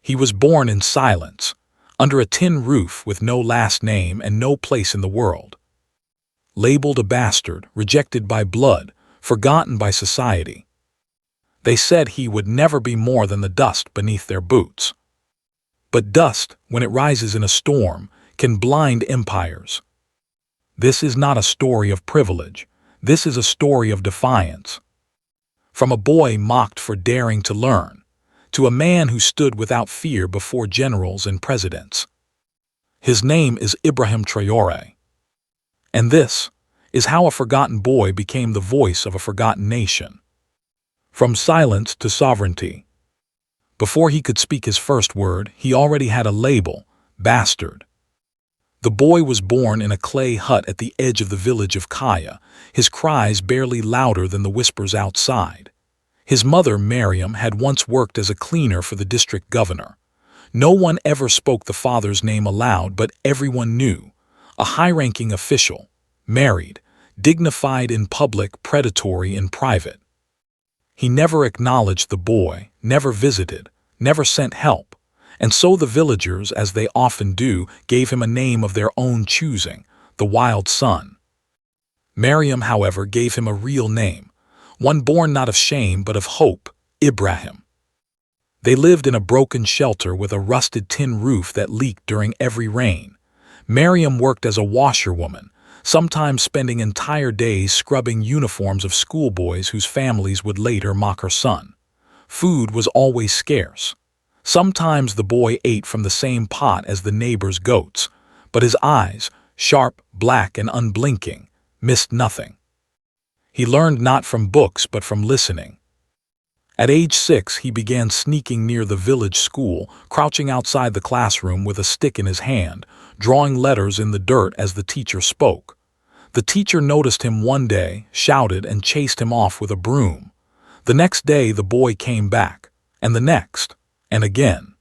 He was born in silence, under a tin roof with no last name and no place in the world. Labeled a bastard, rejected by blood, forgotten by society. They said he would never be more than the dust beneath their boots. But dust, when it rises in a storm, can blind empires. This is not a story of privilege. This is a story of defiance. From a boy mocked for daring to learn, to a man who stood without fear before generals and presidents. His name is Ibrahim Traoré. And this is how a forgotten boy became the voice of a forgotten nation. From silence to sovereignty. Before he could speak his first word, he already had a label, bastard. The boy was born in a clay hut at the edge of the village of Kaya, his cries barely louder than the whispers outside. His mother, Maryam, had once worked as a cleaner for the district governor. No one ever spoke the father's name aloud, but everyone knew. A high-ranking official, married, dignified in public, predatory in private. He never acknowledged the boy, never visited, never sent help. And so the villagers, as they often do, gave him a name of their own choosing, the Wild Son. Maryam, however, gave him a real name, one born not of shame but of hope, Ibrahim. They lived in a broken shelter with a rusted tin roof that leaked during every rain. Maryam worked as a washerwoman, sometimes spending entire days scrubbing uniforms of schoolboys whose families would later mock her son. Food was always scarce. Sometimes the boy ate from the same pot as the neighbor's goats, but his eyes, sharp, black, and unblinking, missed nothing. He learned not from books but from listening. At age 6, he began sneaking near the village school, crouching outside the classroom with a stick in his hand, drawing letters in the dirt as the teacher spoke. The teacher noticed him one day, shouted, and chased him off with a broom. The next day the boy came back, and the next, and again.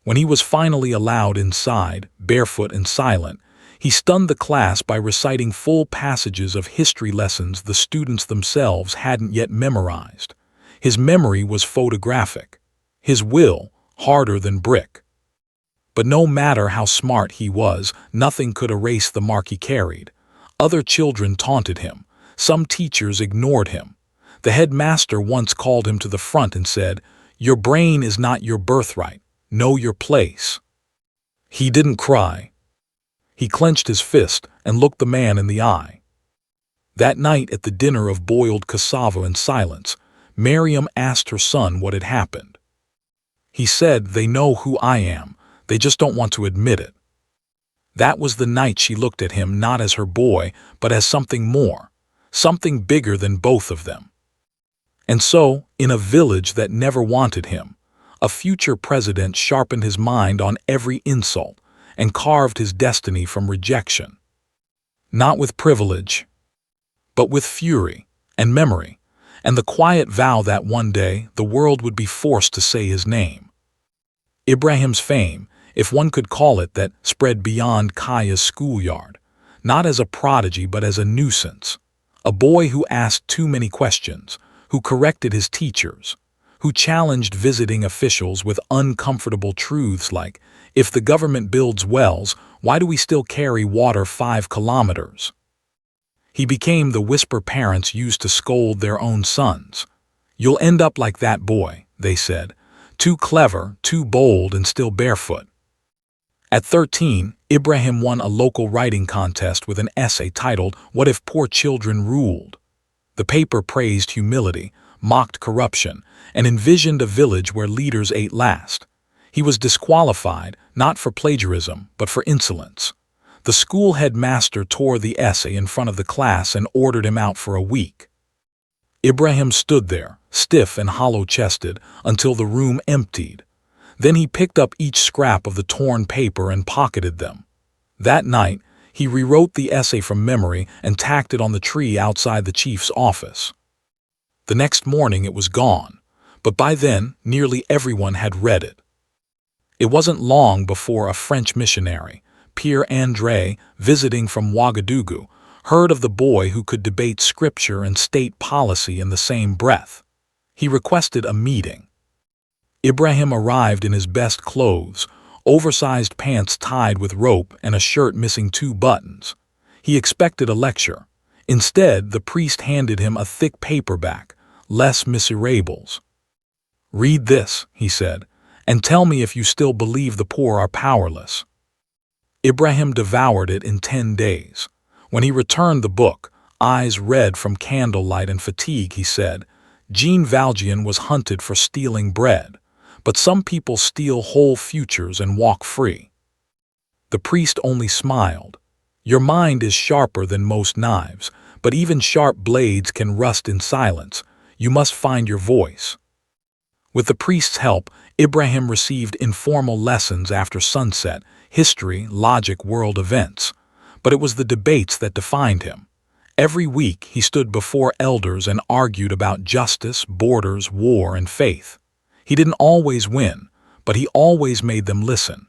When he was finally allowed inside, barefoot and silent, he stunned the class by reciting full passages of history lessons the students themselves hadn't yet memorized. His memory was photographic, his will harder than brick. But no matter how smart he was, nothing could erase the mark he carried. Other children taunted him. Some teachers ignored him. The headmaster once called him to the front and said, "Your brain is not your birthright. Know your place." He didn't cry. He clenched his fist and looked the man in the eye. That night at the dinner of boiled cassava in silence, Maryam asked her son what had happened. He said, "They know who I am. They just don't want to admit it." That was the night she looked at him not as her boy, but as something more, something bigger than both of them. And so, in a village that never wanted him, a future president sharpened his mind on every insult and carved his destiny from rejection. Not with privilege, but with fury and memory, and the quiet vow that one day the world would be forced to say his name. Ibrahim's fame, if one could call it that, spread beyond Kaya's schoolyard, not as a prodigy but as a nuisance, a boy who asked too many questions, who corrected his teachers, who challenged visiting officials with uncomfortable truths like, if the government builds wells, why do we still carry water 5 kilometers? He became the whisper parents used to scold their own sons. "You'll end up like that boy," they said, "too clever, too bold, and still barefoot." At 13, Ibrahim won a local writing contest with an essay titled, "What If Poor Children Ruled?" The paper praised humility, mocked corruption, and envisioned a village where leaders ate last. He was disqualified, not for plagiarism, but for insolence. The school headmaster tore the essay in front of the class and ordered him out for a week. Ibrahim stood there, stiff and hollow-chested, until the room emptied. Then he picked up each scrap of the torn paper and pocketed them. That night, he rewrote the essay from memory and tacked it on the tree outside the chief's office. The next morning it was gone, but by then nearly everyone had read it. It wasn't long before a French missionary, Pierre-André, visiting from Ouagadougou, heard of the boy who could debate scripture and state policy in the same breath. He requested a meeting. Ibrahim arrived in his best clothes, oversized pants tied with rope and a shirt missing 2 buttons. He expected a lecture. Instead, the priest handed him a thick paperback, Les Miserables. "Read this," he said, "and tell me if you still believe the poor are powerless." Ibrahim devoured it in 10 days. When he returned the book, eyes red from candlelight and fatigue, he said, "Jean Valjean was hunted for stealing bread, but some people steal whole futures and walk free." The priest only smiled. "Your mind is sharper than most knives, but even sharp blades can rust in silence. You must find your voice." With the priest's help, Ibrahim received informal lessons after sunset, history, logic, world events. But it was the debates that defined him. Every week he stood before elders and argued about justice, borders, war, and faith. He didn't always win, but he always made them listen.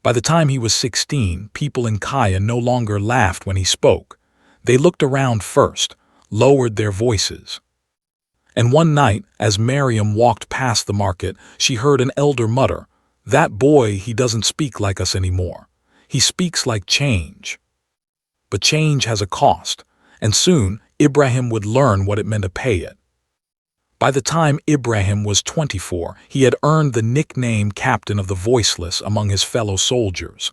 By the time he was 16, people in Kaya no longer laughed when he spoke. They looked around first, lowered their voices. And one night, as Miriam walked past the market, she heard an elder mutter, "That boy, he doesn't speak like us anymore. He speaks like change." But change has a cost, and soon Ibrahim would learn what it meant to pay it. By the time Ibrahim was 24, he had earned the nickname Captain of the Voiceless among his fellow soldiers.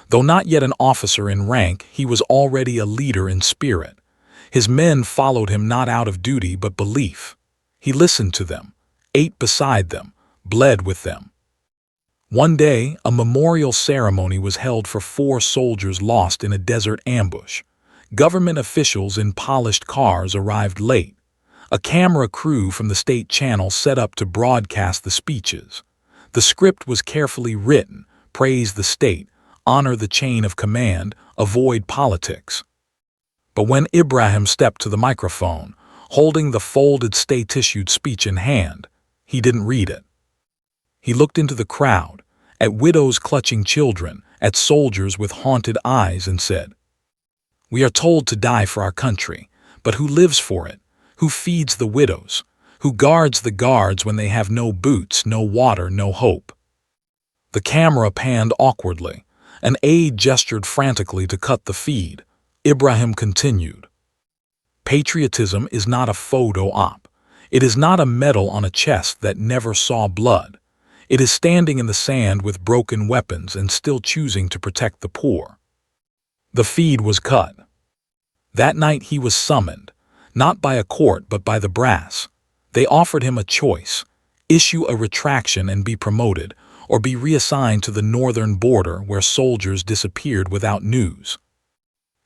Though not yet an officer in rank, he was already a leader in spirit. His men followed him not out of duty but belief. He listened to them, ate beside them, bled with them. One day, a memorial ceremony was held for 4 soldiers lost in a desert ambush. Government officials in polished cars arrived late. A camera crew from the state channel set up to broadcast the speeches. The script was carefully written: praise the state, honor the chain of command, avoid politics. But when Ibrahim stepped to the microphone, holding the folded state-issued speech in hand, he didn't read it. He looked into the crowd, at widows clutching children, at soldiers with haunted eyes, and said, "We are told to die for our country, but who lives for it? Who feeds the widows? Who guards the guards when they have no boots, no water, no hope?" The camera panned awkwardly. An aide gestured frantically to cut the feed. Ibrahim continued, "Patriotism is not a photo op. It is not a medal on a chest that never saw blood. It is standing in the sand with broken weapons and still choosing to protect the poor." The feed was cut. That night he was summoned, not by a court but by the brass. They offered him a choice: issue a retraction and be promoted, or be reassigned to the northern border where soldiers disappeared without news.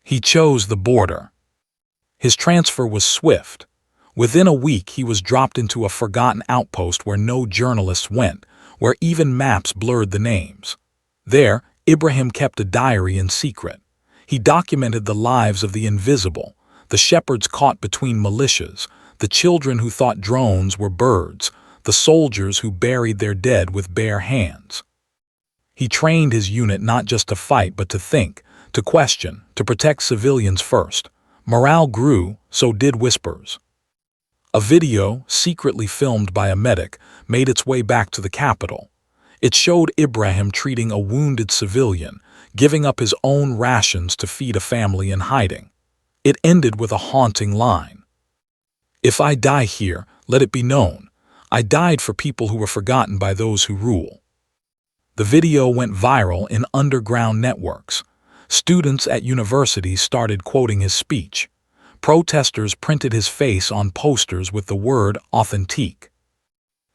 He chose the border. His transfer was swift. Within a week he was dropped into a forgotten outpost where no journalists went, where even maps blurred the names. There, Ibrahim kept a diary in secret. He documented the lives of the invisible, the shepherds caught between militias, the children who thought drones were birds, the soldiers who buried their dead with bare hands. He trained his unit not just to fight but to think, to question, to protect civilians first. Morale grew, so did whispers. A video, secretly filmed by a medic, made its way back to the capital. It showed Ibrahim treating a wounded civilian, giving up his own rations to feed a family in hiding. It ended with a haunting line: "If I die here, let it be known, I died for people who were forgotten by those who rule." The video went viral in underground networks. Students at universities started quoting his speech. Protesters printed his face on posters with the word "authentique."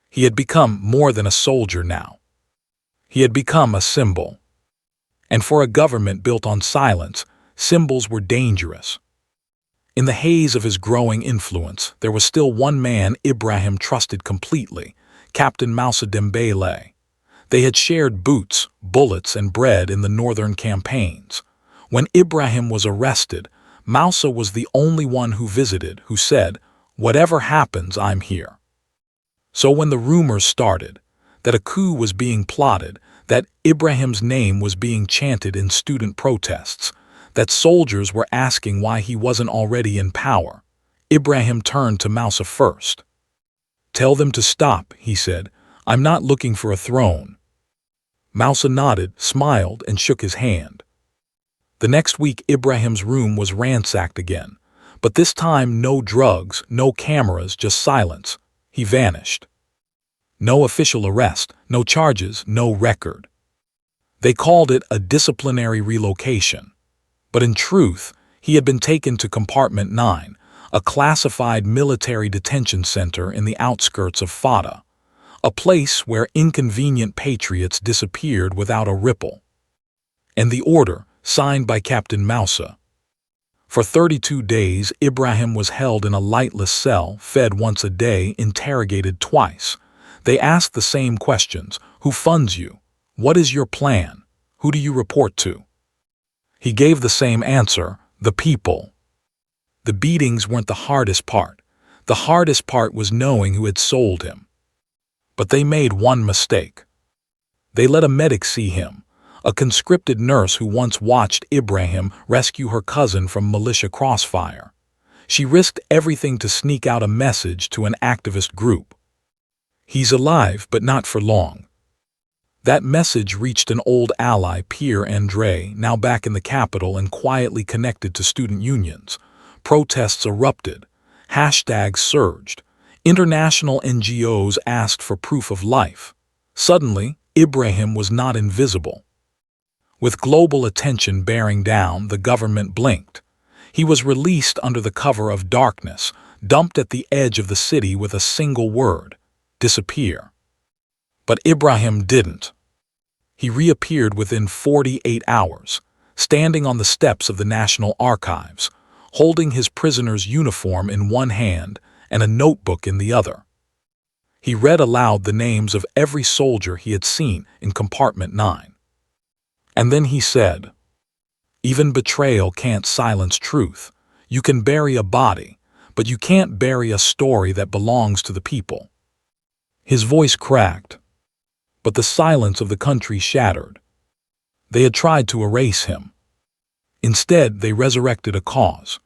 He had become more than a soldier now. He had become a symbol. And for a government built on silence, symbols were dangerous. In the haze of his growing influence, there was still one man Ibrahim trusted completely: Captain Moussa Dembélé. They had shared boots, bullets, and bread in the northern campaigns. When Ibrahim was arrested, Moussa was the only one who visited, who said, "Whatever happens, I'm here." So when the rumors started, that a coup was being plotted, that Ibrahim's name was being chanted in student protests, that soldiers were asking why he wasn't already in power, Ibrahim turned to Moussa first. "Tell them to stop," he said. I'm not looking for a throne." Moussa nodded, smiled, and shook his hand. The next week, Ibrahim's room was ransacked again, but this time no drugs, no cameras, just silence. He vanished. No official arrest, no charges, no record. They called it a disciplinary relocation. But in truth, he had been taken to Compartment 9, a classified military detention center in the outskirts of Fata, a place where inconvenient patriots disappeared without a ripple. And the order, signed by Captain Moussa. For 32 days, Ibrahim was held in a lightless cell, fed once a day, interrogated twice. They asked the same questions: who funds you? What is your plan? Who do you report to? He gave the same answer: the people. The beatings weren't the hardest part. The hardest part was knowing who had sold him. But they made one mistake. They let a medic see him, a conscripted nurse who once watched Ibrahim rescue her cousin from militia crossfire. She risked everything to sneak out a message to an activist group. "He's alive, but not for long." That message reached an old ally, Pierre André, now back in the capital and quietly connected to student unions. Protests erupted. Hashtags surged. International NGOs asked for proof of life. Suddenly, Ibrahim was not invisible. With global attention bearing down, the government blinked. He was released under the cover of darkness, dumped at the edge of the city with a single word: disappear. But Ibrahim didn't. He reappeared within 48 hours, standing on the steps of the National Archives, holding his prisoner's uniform in one hand and a notebook in the other. He read aloud the names of every soldier he had seen in Compartment 9. And then he said, "Even betrayal can't silence truth. You can bury a body, but you can't bury a story that belongs to the people." His voice cracked, but the silence of the country shattered. They had tried to erase him. Instead, they resurrected a cause.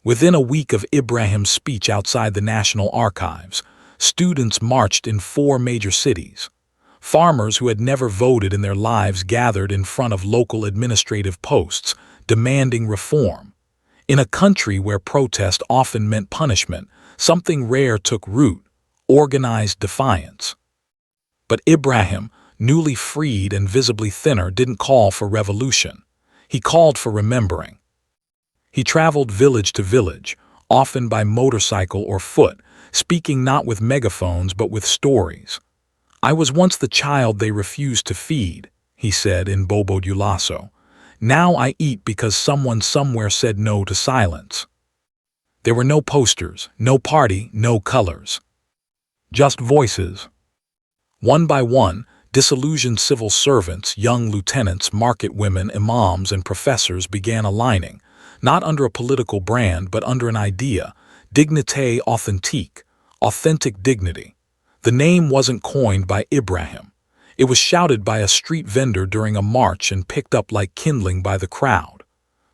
Within a week of Ibrahim's speech outside the National Archives, students marched in 4 major cities. Farmers who had never voted in their lives gathered in front of local administrative posts, demanding reform. In a country where protest often meant punishment, something rare took root: organized defiance. But Ibrahim, newly freed and visibly thinner, didn't call for revolution. He called for remembering. He traveled village to village, often by motorcycle or foot, speaking not with megaphones but with stories. "I was once the child they refused to feed," he said in Bobo Dioulasso. "Now I eat because someone somewhere said no to silence." There were no posters, no party, no colors. Just voices. One by one, disillusioned civil servants, young lieutenants, market women, imams, and professors began aligning, not under a political brand but under an idea: dignité authentique, authentic dignity. The name wasn't coined by Ibrahim. It was shouted by a street vendor during a march and picked up like kindling by the crowd.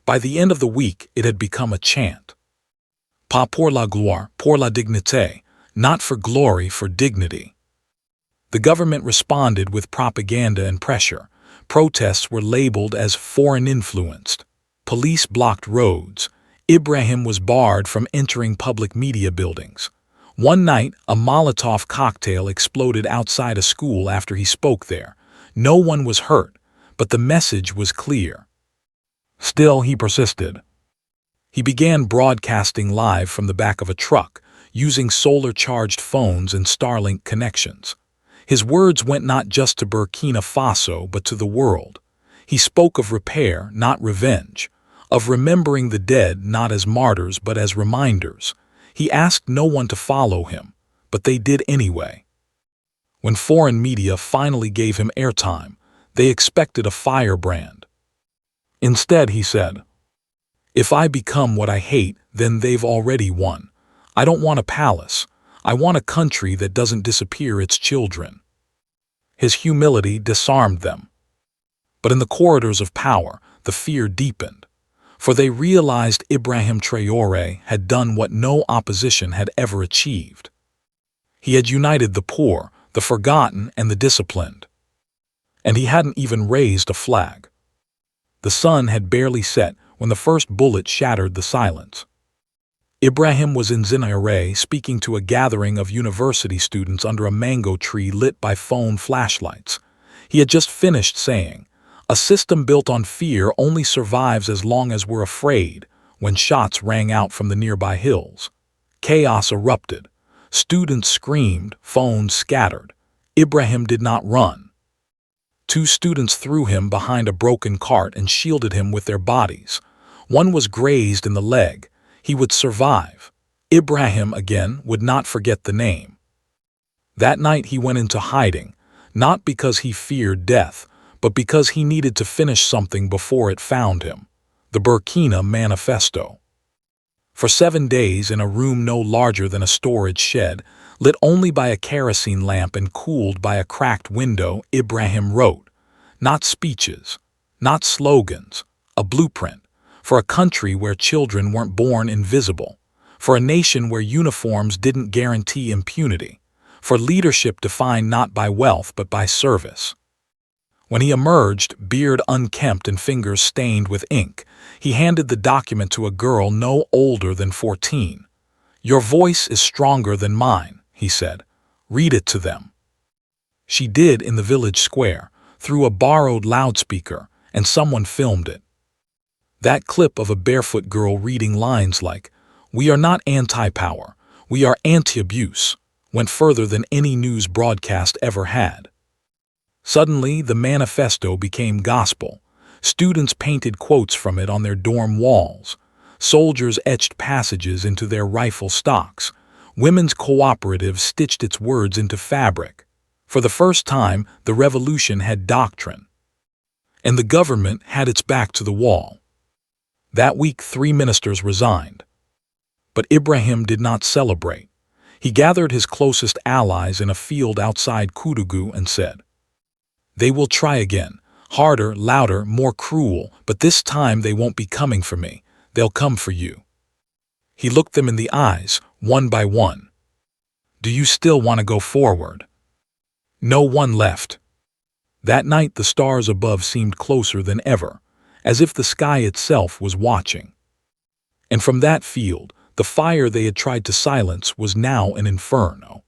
By the end of the week, it had become a chant. Pas pour la gloire, pour la dignité. Not for glory, for dignity. The government responded with propaganda and pressure. Protests were labeled as foreign-influenced. Police blocked roads. Ibrahim was barred from entering public media buildings. One night, a Molotov cocktail exploded outside a school after he spoke there. No one was hurt, but the message was clear. Still, he persisted. He began broadcasting live from the back of a truck, using solar-charged phones and Starlink connections. His words went not just to Burkina Faso, but to the world. He spoke of repair, not revenge, of remembering the dead not as martyrs but as reminders. He asked no one to follow him, but they did anyway. When foreign media finally gave him airtime, they expected a firebrand. Instead, he said, "If I become what I hate, then they've already won. I don't want a palace. I want a country that doesn't disappear its children." His humility disarmed them. But in the corridors of power, the fear deepened. For they realized Ibrahim Traoré had done what no opposition had ever achieved. He had united the poor, the forgotten and the disciplined. And he hadn't even raised a flag. The sun had barely set when the first bullet shattered the silence. Ibrahim was in Traoré speaking to a gathering of university students under a mango tree lit by phone flashlights. He had just finished saying, "A system built on fear only survives as long as we're afraid," when shots rang out from the nearby hills. Chaos erupted. Students screamed, phones scattered. Ibrahim did not run. Two students threw him behind a broken cart and shielded him with their bodies. One was grazed in the leg. He would survive. Ibrahim, again, would not forget the name. That night he went into hiding, not because he feared death, but because he needed to finish something before it found him: the Burkina Manifesto. For 7 days, in a room no larger than a storage shed, lit only by a kerosene lamp and cooled by a cracked window, Ibrahim wrote. Not speeches, not slogans, a blueprint for a country where children weren't born invisible, for a nation where uniforms didn't guarantee impunity, for leadership defined not by wealth but by service. When he emerged, beard unkempt and fingers stained with ink, he handed the document to a girl no older than 14. "Your voice is stronger than mine," he said. "Read it to them." She did in the village square, through a borrowed loudspeaker, and someone filmed it. That clip of a barefoot girl reading lines like, "We are not anti-power, we are anti-abuse," went further than any news broadcast ever had. Suddenly, the manifesto became gospel. Students painted quotes from it on their dorm walls. Soldiers etched passages into their rifle stocks. Women's cooperatives stitched its words into fabric. For the first time, the revolution had doctrine. And the government had its back to the wall. That week, 3 ministers resigned. But Ibrahim did not celebrate. He gathered his closest allies in a field outside Koudougou and said, "They will try again, harder, louder, more cruel, but this time they won't be coming for me. They'll come for you." He looked them in the eyes, one by one. "Do you still want to go forward?" No one left. That night the stars above seemed closer than ever, as if the sky itself was watching. And from that field, the fire they had tried to silence was now an inferno.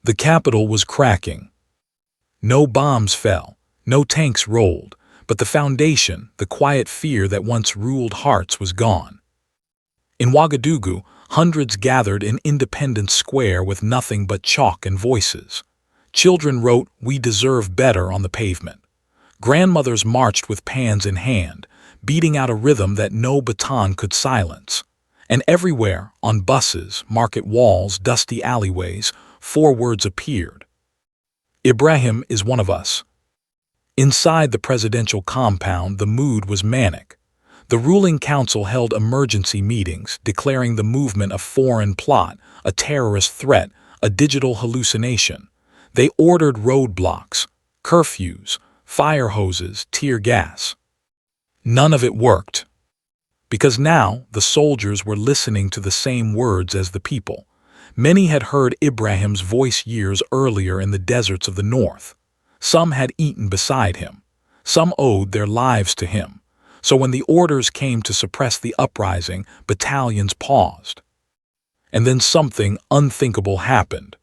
The capital was cracking. No bombs fell, no tanks rolled, but the foundation, the quiet fear that once ruled hearts, was gone. In Ouagadougou, hundreds gathered in Independence Square with nothing but chalk and voices. Children wrote, "We deserve better," on the pavement. Grandmothers marched with pans in hand, beating out a rhythm that no baton could silence. And everywhere, on buses, market walls, dusty alleyways, 4 words appeared. "Ibrahim is one of us." Inside the presidential compound, the mood was manic. The ruling council held emergency meetings, declaring the movement a foreign plot, a terrorist threat, a digital hallucination. They ordered roadblocks, curfews, fire hoses, tear gas. None of it worked. Because now the soldiers were listening to the same words as the people. Many had heard Ibrahim's voice years earlier in the deserts of the north. Some had eaten beside him. Some owed their lives to him. So when the orders came to suppress the uprising, battalions paused. And then something unthinkable happened.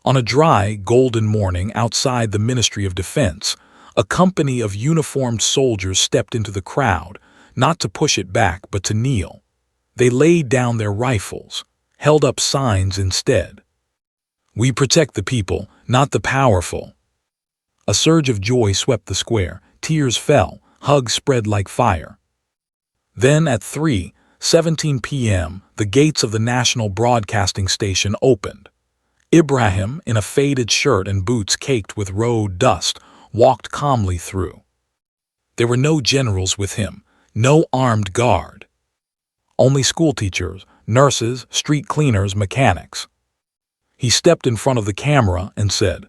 On a dry, golden morning outside the Ministry of Defense, a company of uniformed soldiers stepped into the crowd, not to push it back but to kneel. They laid down their rifles, held up signs instead. "We protect the people, not the powerful." A surge of joy swept the square, tears fell, hugs spread like fire. Then at 3:17 p.m., the gates of the national broadcasting station opened. Ibrahim, in a faded shirt and boots caked with road dust, walked calmly through. There were no generals with him, no armed guard. Only schoolteachers, nurses, street cleaners, mechanics. He stepped in front of the camera and said,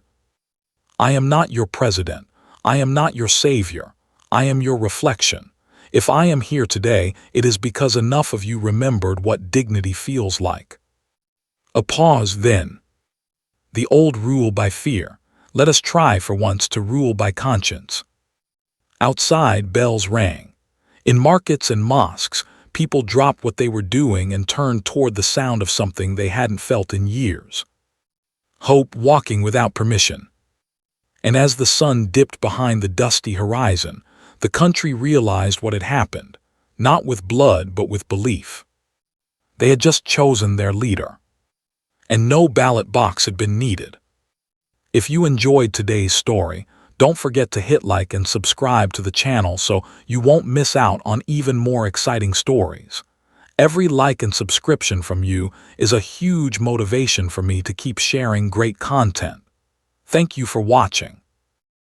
"I am not your president. I am not your savior. I am your reflection. If I am here today, it is because enough of you remembered what dignity feels like." A pause then. The old rule by fear. Let us try for once to rule by conscience. Outside, bells rang. In markets and mosques, people dropped what they were doing and turned toward the sound of something they hadn't felt in years. Hope walking without permission. And as the sun dipped behind the dusty horizon, the country realized what had happened, not with blood but with belief. They had just chosen their leader. And no ballot box had been needed. If you enjoyed today's story, don't forget to hit like and subscribe to the channel so you won't miss out on even more exciting stories. Every like and subscription from you is a huge motivation for me to keep sharing great content. Thank you for watching.